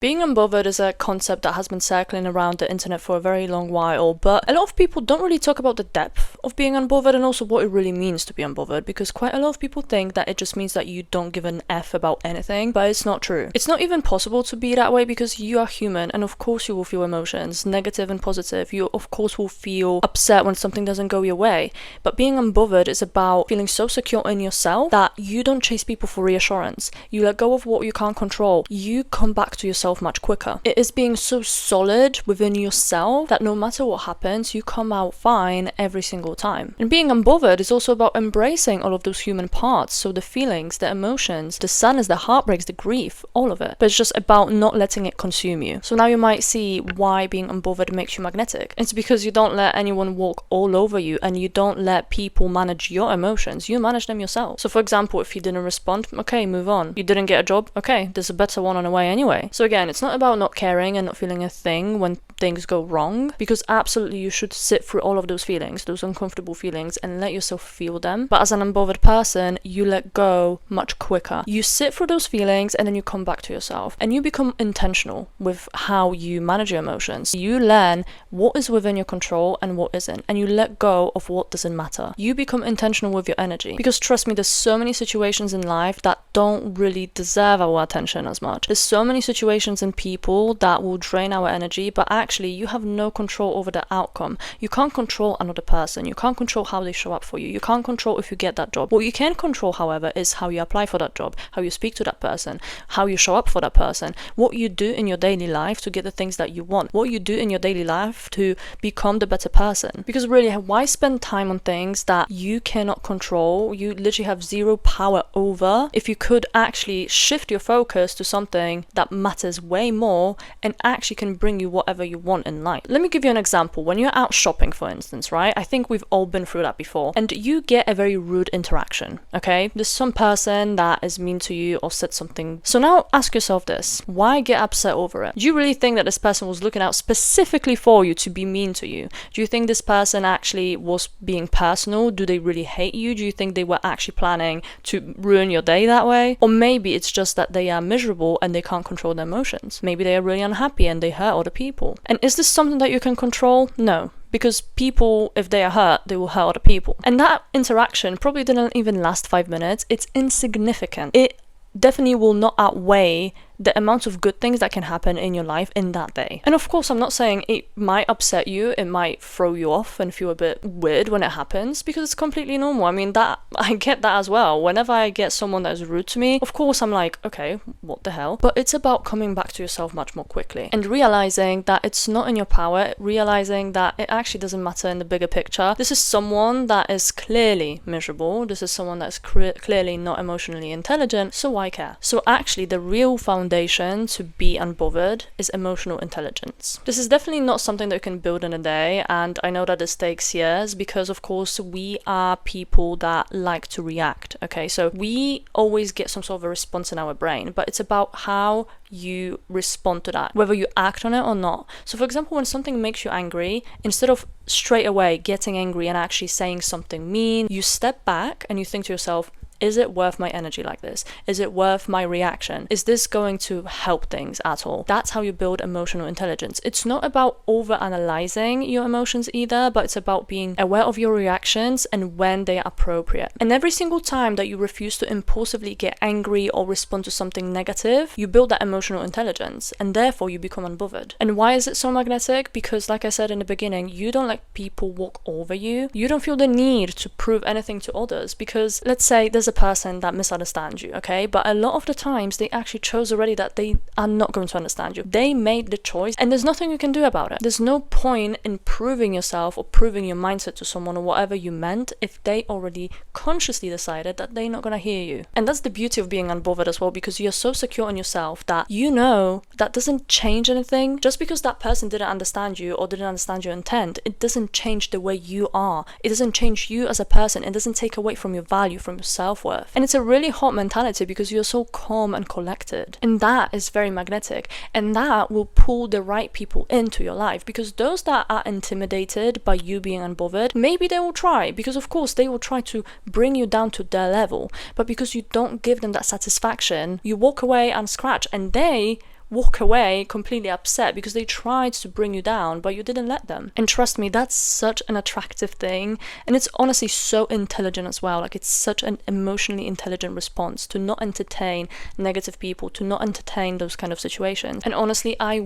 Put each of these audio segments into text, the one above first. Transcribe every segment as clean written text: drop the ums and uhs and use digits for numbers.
Being unbothered is a concept that has been circling around the internet for a very long while, but a lot of people don't really talk about the depth of being unbothered and also what it really means to be unbothered, because quite a lot of people think that it just means that you don't give an F about anything, but it's not true. It's not even possible to be that way because you are human, and of course you will feel emotions, negative and positive. You of course will feel upset when something doesn't go your way, but being unbothered is about feeling so secure in yourself that you don't chase people for reassurance. You let go of what you can't control. You come back to yourself much quicker. It is being so solid within yourself that no matter what happens, you come out fine every single time. And being unbothered is also about embracing all of those human parts, so the feelings, the emotions, the sadness, the heartbreaks, the grief, all of it. But it's just about not letting it consume you. So now you might see why being unbothered makes you magnetic. It's because you don't let anyone walk all over you, and you don't let people manage your emotions. You manage them yourself. So for example, if you didn't respond, okay, move on. You didn't get a job, okay, there's a better one on the way anyway. So again, it's not about not caring and not feeling a thing when things go wrong, because absolutely you should sit through all of those feelings, those uncomfortable feelings, and let yourself feel them. But as an unbothered person, you let go much quicker. You sit through those feelings and then you come back to yourself and you become intentional with how you manage your emotions. You learn what is within your control and what isn't, and you let go of what doesn't matter. You become intentional with your energy, because trust me, there's so many situations in life that don't really deserve our attention as much. There's so many situations and people that will drain our energy, but actually you have no control over the outcome. You can't control another person. You can't control how they show up for you. You can't control if you get that job. What you can control, however, is how you apply for that job, how you speak to that person, how you show up for that person, what you do in your daily life to get the things that you want, what you do in your daily life to become the better person. Because really, why spend time on things that you cannot control, you literally have zero power over, if you could actually shift your focus to something that matters way more and actually can bring you whatever you want in life. Let me give you an example. When you're out shopping, for instance, right? I think we've all been through that before, and you get a very rude interaction, okay? There's some person that is mean to you or said something. So now ask yourself this: why get upset over it? Do you really think that this person was looking out specifically for you to be mean to you? Do you think this person actually was being personal? Do they really hate you? Do you think they were actually planning to ruin your day that way? Or maybe it's just that they are miserable and they can't control their emotions. Maybe they are really unhappy and they hurt other people. And is this something that you can control? No. Because people, if they are hurt, they will hurt other people. And that interaction probably didn't even last 5 minutes. It's insignificant. It definitely will not outweigh the amount of good things that can happen in your life in that day. And of course, I'm not saying it might upset you, it might throw you off and feel a bit weird when it happens, because it's completely normal. I mean, that I get that as well. Whenever I get someone that is rude to me, of course I'm like, okay, what the hell? But it's about coming back to yourself much more quickly and realizing that it's not in your power, realizing that it actually doesn't matter in the bigger picture. This is someone that is clearly miserable. This is someone that's clearly not emotionally intelligent, so why care? So actually, the real foundation to be unbothered is emotional intelligence. This is definitely not something that you can build in a day, and I know that this takes years because of course we are people that like to react, okay? So we always get some sort of a response in our brain, but it's about how you respond to that, whether you act on it or not. So for example, when something makes you angry, instead of straight away getting angry and actually saying something mean, you step back and you think to yourself, is it worth my energy like this? Is it worth my reaction? Is this going to help things at all? That's how you build emotional intelligence. It's not about over-analyzing your emotions either, but it's about being aware of your reactions and when they are appropriate. And every single time that you refuse to impulsively get angry or respond to something negative, you build that emotional intelligence, and therefore you become unbothered. And why is it so magnetic? Because like I said in the beginning, you don't let people walk over you. You don't feel the need to prove anything to others, because let's say there's a person that misunderstands you, okay? But a lot of the times they actually chose already that they are not going to understand you. They made the choice and there's nothing you can do about it. There's no point in proving yourself or proving your mindset to someone or whatever you meant if they already consciously decided that they're not going to hear you. And that's the beauty of being unbothered as well, because you're so secure in yourself that you know that doesn't change anything. Just because that person didn't understand you or didn't understand your intent, it doesn't change the way you are. It doesn't change you as a person. It doesn't take away from your value, from your self-worth. And it's a really hot mentality because you're so calm and collected, and that is very magnetic, and that will pull the right people into your life, because those that are intimidated by you being unbothered, maybe they will try, because of course they will try to bring you down to their level, but because you don't give them that satisfaction, you walk away and scratch, and they walk away completely upset because they tried to bring you down, but you didn't let them. And trust me, that's such an attractive thing. And it's honestly so intelligent as well. Like, it's such an emotionally intelligent response to not entertain negative people, to not entertain those kind of situations. And honestly, I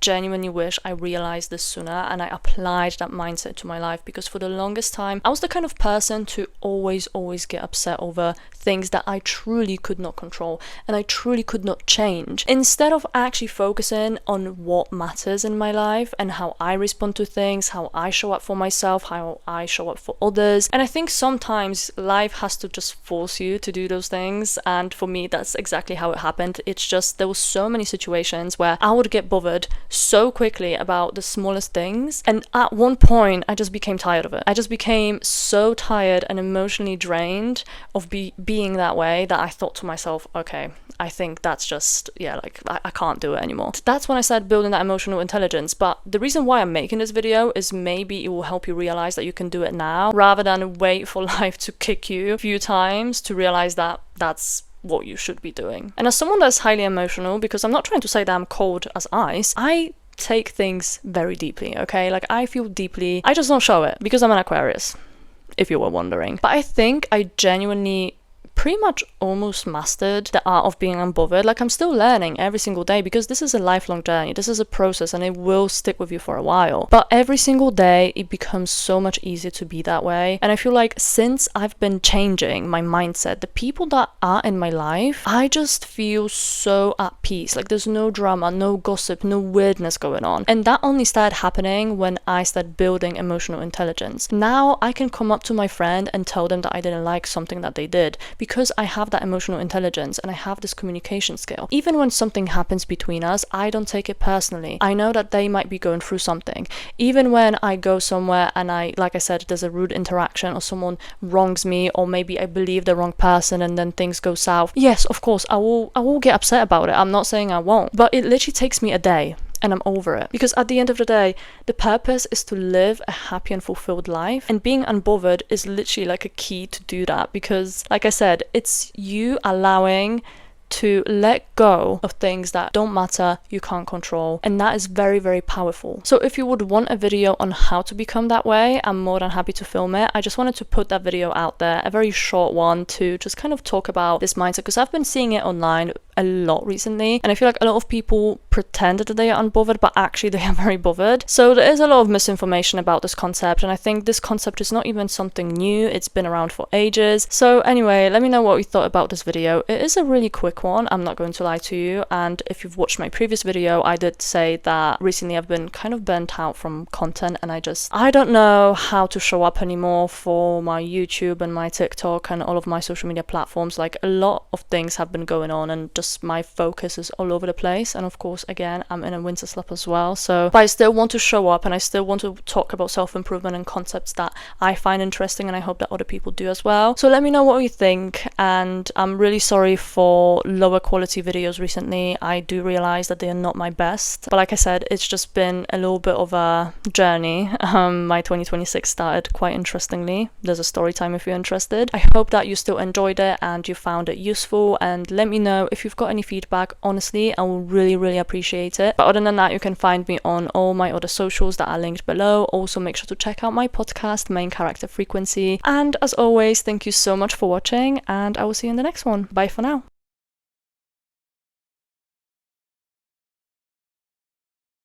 genuinely wish I realized this sooner and I applied that mindset to my life, because for the longest time, I was the kind of person to always get upset over things that I truly could not control and I truly could not change. Instead of actually focusing on what matters in my life and how I respond to things, how I show up for myself, how I show up for others. And I think sometimes life has to just force you to do those things. And for me, that's exactly how it happened. It's just, there were so many situations where I would get bothered so quickly about the smallest things, and at one point I just became tired of it. I just became so tired and emotionally drained of being that way that I thought to myself, okay, I think that's just, I can't do it anymore. That's when I started building that emotional intelligence. But the reason why I'm making this video is maybe it will help you realize that you can do it now, rather than wait for life to kick you a few times to realize that that's what you should be doing. And as someone that's highly emotional, because I'm not trying to say that I'm cold as ice, I take things very deeply, okay? Like, I feel deeply, I just don't show it because I'm an Aquarius, if you were wondering. But I think I genuinely pretty much almost mastered the art of being unbothered. Like, I'm still learning every single day, because this is a lifelong journey. This is a process and it will stick with you for a while. But every single day it becomes so much easier to be that way. And I feel like since I've been changing my mindset, the people that are in my life, I just feel so at peace. Like, there's no drama, no gossip, no weirdness going on. And that only started happening when I started building emotional intelligence. Now I can come up to my friend and tell them that I didn't like something that they did, because I have that emotional intelligence and I have this communication skill. Even when something happens between us, I don't take it personally. I know that they might be going through something. Even when I go somewhere and like I said, there's a rude interaction or someone wrongs me, or maybe I believe the wrong person and then things go south. Yes, of course, I will get upset about it. I'm not saying I won't, but it literally takes me a day and I'm over it. Because at the end of the day, the purpose is to live a happy and fulfilled life. And being unbothered is literally like a key to do that. Because like I said, it's you allowing to let go of things that don't matter, you can't control, and that is very, very powerful. So if you would want a video on how to become that way, I'm more than happy to film it. I just wanted to put that video out there, a very short one, to just kind of talk about this mindset, because I've been seeing it online a lot recently, and I feel like a lot of people pretend that they are unbothered, but actually they are very bothered. So there is a lot of misinformation about this concept, and I think this concept is not even something new. It's been around for ages. So anyway, let me know what you thought about this video. It is a really quick one, I'm not going to lie to you, and if you've watched my previous video, I did say that recently I've been kind of burnt out from content, and I don't know how to show up anymore for my YouTube and my TikTok and all of my social media platforms. Like, a lot of things have been going on, and just my focus is all over the place. And of course, again, I'm in a winter slump as well, so but I still want to show up and I still want to talk about self-improvement and concepts that I find interesting, and I hope that other people do as well. So let me know what you think, and I'm really sorry for lower quality videos recently. I do realize that they are not my best, but like I said, it's just been a little bit of a journey. My 2026 started quite interestingly. There's a story time if you're interested. I hope that you still enjoyed it and you found it useful, and let me know if you've got any feedback. Honestly, I will really appreciate it. But other than that, you can find me on all my other socials that are linked below. Also, make sure to check out my podcast, Main Character Frequency. And as always, thank you so much for watching, and I will see you in the next one. Bye for now.